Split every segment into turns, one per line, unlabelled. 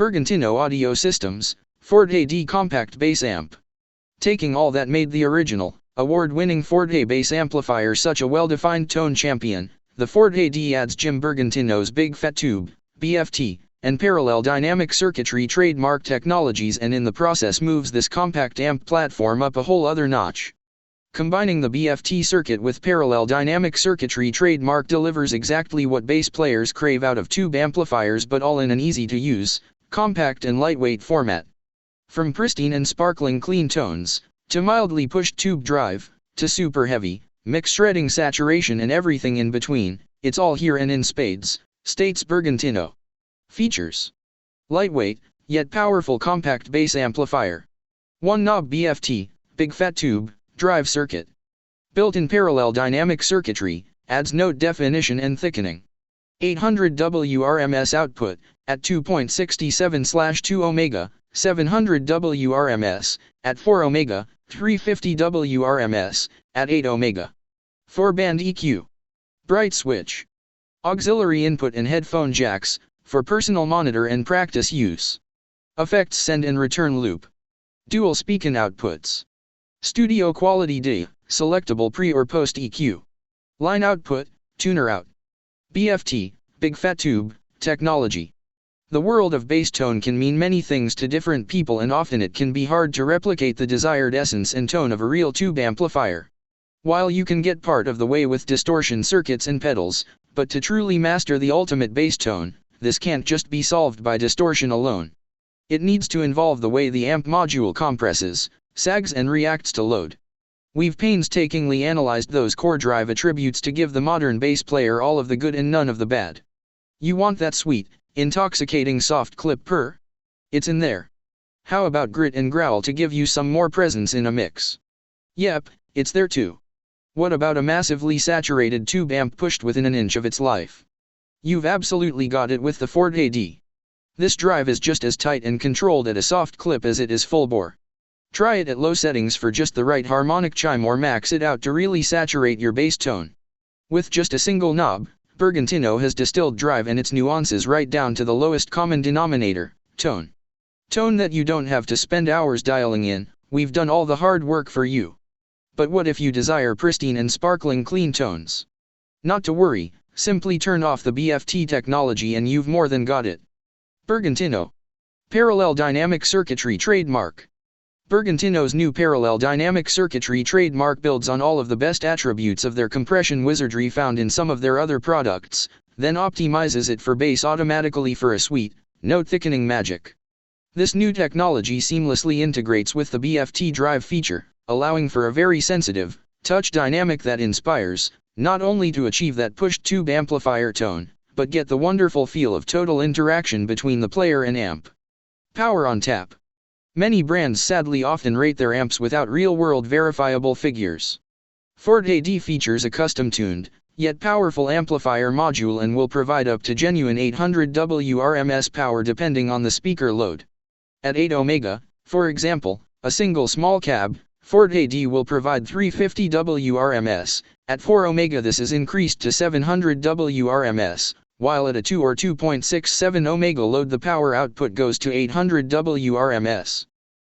Bergantino Audio Systems, Forté D Compact Bass Amp. Taking all that made the original, award-winning Forté bass amplifier such a well-defined tone champion, the Forté D adds Jim Bergantino's Big Fat Tube, BFT, and Parallel Dynamic Circuitry trademark technologies, and in the process moves this compact amp platform up a whole other notch. Combining the BFT circuit with Parallel Dynamic Circuitry trademark delivers exactly what bass players crave out of tube amplifiers, but all in an easy-to-use, compact and lightweight format. From pristine and sparkling clean tones, to mildly pushed tube drive, to super heavy, mix shredding saturation and everything in between, it's all here and in spades, states Bergantino. Features: lightweight, yet powerful compact bass amplifier. 1-knob BFT, Big Fat Tube, drive circuit. Built-in Parallel Dynamic Circuitry, adds note definition and thickening. 800 WRMS output, at 2.67/2 ohms, 700 WRMS, at 4 ohms, 350 WRMS, at 8 ohms. 4-band EQ. Bright switch. Auxiliary input and headphone jacks, for personal monitor and practice use. Effects send and return loop. Dual speaking outputs. Studio quality D, selectable pre or post EQ. Line output, tuner out. BFT, Big Fat Tube, technology. The world of bass tone can mean many things to different people, and often it can be hard to replicate the desired essence and tone of a real tube amplifier. While you can get part of the way with distortion circuits and pedals, but to truly master the ultimate bass tone, this can't just be solved by distortion alone. It needs to involve the way the amp module compresses, sags and reacts to load. We've painstakingly analyzed those core drive attributes to give the modern bass player all of the good and none of the bad. You want that sweet, intoxicating soft clip purr? It's in there. How about grit and growl to give you some more presence in a mix? Yep, it's there too. What about a massively saturated tube amp pushed within an inch of its life? You've absolutely got it with the Forté D. This drive is just as tight and controlled at a soft clip as it is full bore. Try it at low settings for just the right harmonic chime, or max it out to really saturate your bass tone. With just a single knob, Bergantino has distilled drive and its nuances right down to the lowest common denominator, tone. Tone that you don't have to spend hours dialing in, we've done all the hard work for you. But what if you desire pristine and sparkling clean tones? Not to worry, simply turn off the BFT technology and you've more than got it. Bergantino. Parallel Dynamic Circuitry trademark. Bergantino's new Parallel Dynamic Circuitry trademark builds on all of the best attributes of their compression wizardry found in some of their other products, then optimizes it for bass automatically for a sweet, note thickening magic. This new technology seamlessly integrates with the BFT drive feature, allowing for a very sensitive, touch dynamic that inspires, not only to achieve that pushed tube amplifier tone, but get the wonderful feel of total interaction between the player and amp. Power on tap. Many brands sadly often rate their amps without real-world verifiable figures. Forté D features a custom-tuned, yet powerful amplifier module and will provide up to genuine 800 WRMS power depending on the speaker load. At 8 ohms, for example, a single small cab, Forté D will provide 350 WRMS, at 4 ohms this is increased to 700 WRMS, while at a 2 or 2.67 ohms load the power output goes to 800 WRMS.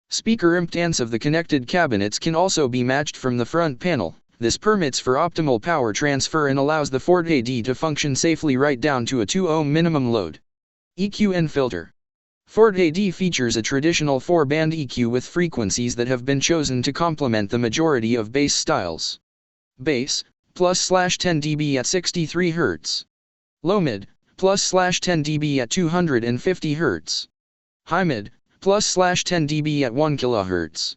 Speaker impedance of the connected cabinets can also be matched from the front panel. This permits for optimal power transfer and allows the Forté D to function safely right down to a 2 ohm minimum load. EQ and filter. Forté D features a traditional 4-band EQ with frequencies that have been chosen to complement the majority of bass styles. Bass, +/10 dB at 63 Hz. Low mid, +/10 dB at 250 Hz. High mid, +/10 dB at 1 kHz.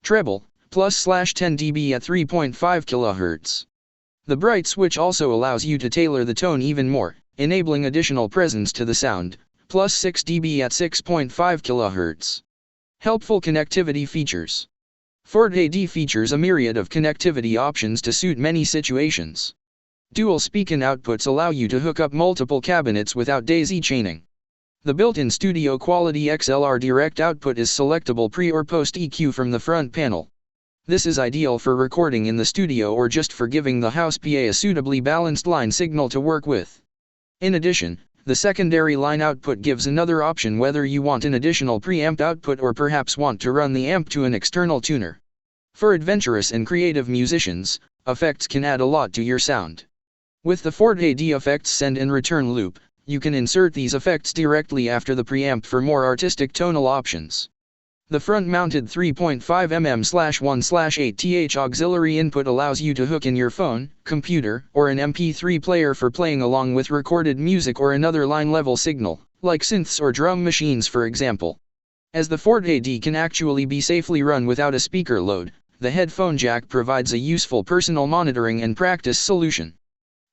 Treble, +/10 dB at 3.5 kHz. The bright switch also allows you to tailor the tone even more, enabling additional presence to the sound, +6 dB at 6.5 kHz. Helpful connectivity features. Forté D features a myriad of connectivity options to suit many situations. Dual speaking outputs allow you to hook up multiple cabinets without daisy chaining. The built-in studio quality XLR direct output is selectable pre or post EQ from the front panel. This is ideal for recording in the studio or just for giving the house PA a suitably balanced line signal to work with. In addition, The secondary line output gives another option whether you want an additional preamp output or perhaps want to run the amp to an external tuner. For adventurous and creative musicians, effects can add a lot to your sound. With the Forté D effects send and return loop, you can insert these effects directly after the preamp for more artistic tonal options. The front-mounted 3.5mm/1/8th auxiliary input allows you to hook in your phone, computer, or an MP3 player for playing along with recorded music or another line-level signal, like synths or drum machines for example. As the Forté D can actually be safely run without a speaker load, the Headphone Jack provides a useful personal monitoring and practice solution.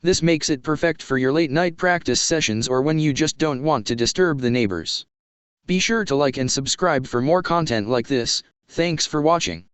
This makes it perfect for your late-night practice sessions or when you just don't want to disturb the neighbors. Be sure to like and subscribe for more content like this. Thanks for watching.